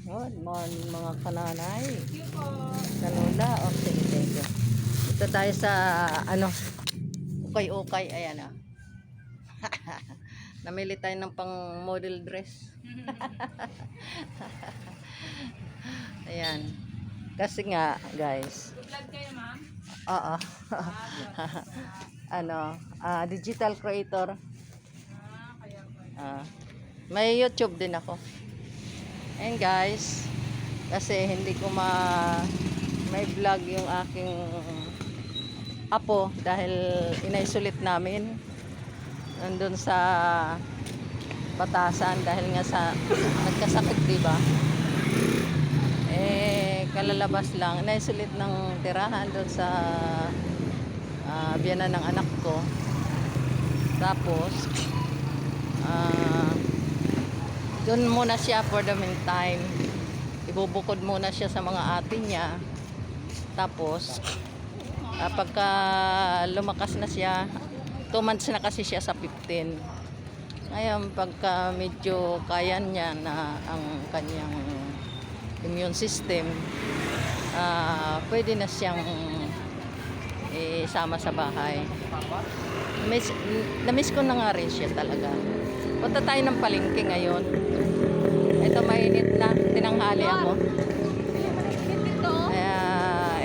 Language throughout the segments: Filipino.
Good morning mga kananay. Kanula. Okay, thank you. Ito tayo sa ukay-ukay. Ayan ah. Namili tayo ng pang model dress. Ayan. Kasi nga, guys. Vlog kayo, ma'am? Oo. Digital creator. Kaya po. May YouTube din ako. And guys, kasi hindi ko may vlog yung aking apo dahil inaisolate namin nandun sa Batasan dahil nga sa nagkasakit, diba? Kalalabas lang, inaisolate ng tirahan doon sa biyanan ng anak ko. Tapos doon muna siya for the meantime. Ibubukod muna siya sa mga ate niya. Tapos pagka lumakas na siya, 2 months na kasi siya sa 15. Ngayon pagka medyo kaya niya na ang kanyang immune system, pwede na siyang isama sa bahay. Na-miss ko na nga rin siya talaga. Punta tayo ng palengke ngayon. Ito mainit na, tinanghali ako.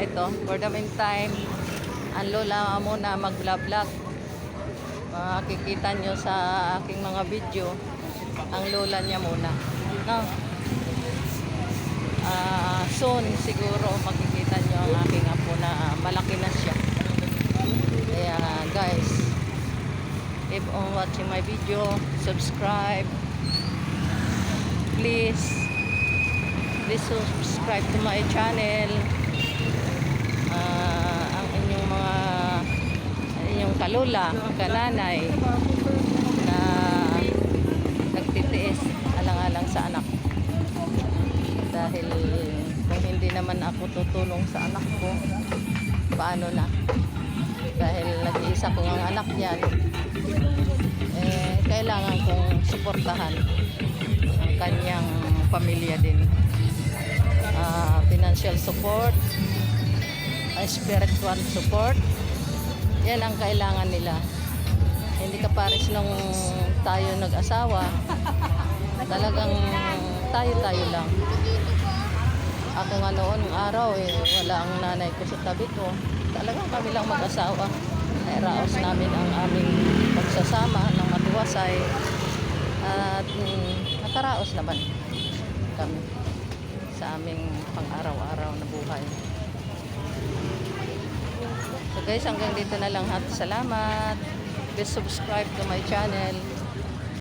Ito, for the meantime, ang lola muna mag-vlog. Makikita nyo sa aking mga video, ang lola niya muna. No? Soon siguro makikita nyo ang aking apo na malaki na siya. Kaya guys, keep on watching my video, subscribe, please subscribe to my channel. Ang inyong kalula, kananay na nagtitiis alang-alang sa anak, dahil kung hindi naman ako tutulong sa anak ko, paano na? Dahil nag-iisa ko ang anak niyan, kailangan kong suportahan ang kanyang pamilya din. Financial support, spiritual support, yan ang kailangan nila. Hindi ka pares nung tayo nag-asawa, talagang tayo lang. Ako nga noon araw wala ang nanay ko sa tabi ko. Talagang kami lang mag-asawa. Nairaos namin ang aming pagsasama ng matiwasay. At nakaraos naman kami sa aming pang-araw-araw na buhay. So guys, hanggang dito na lang. Salamat. Please subscribe to my channel.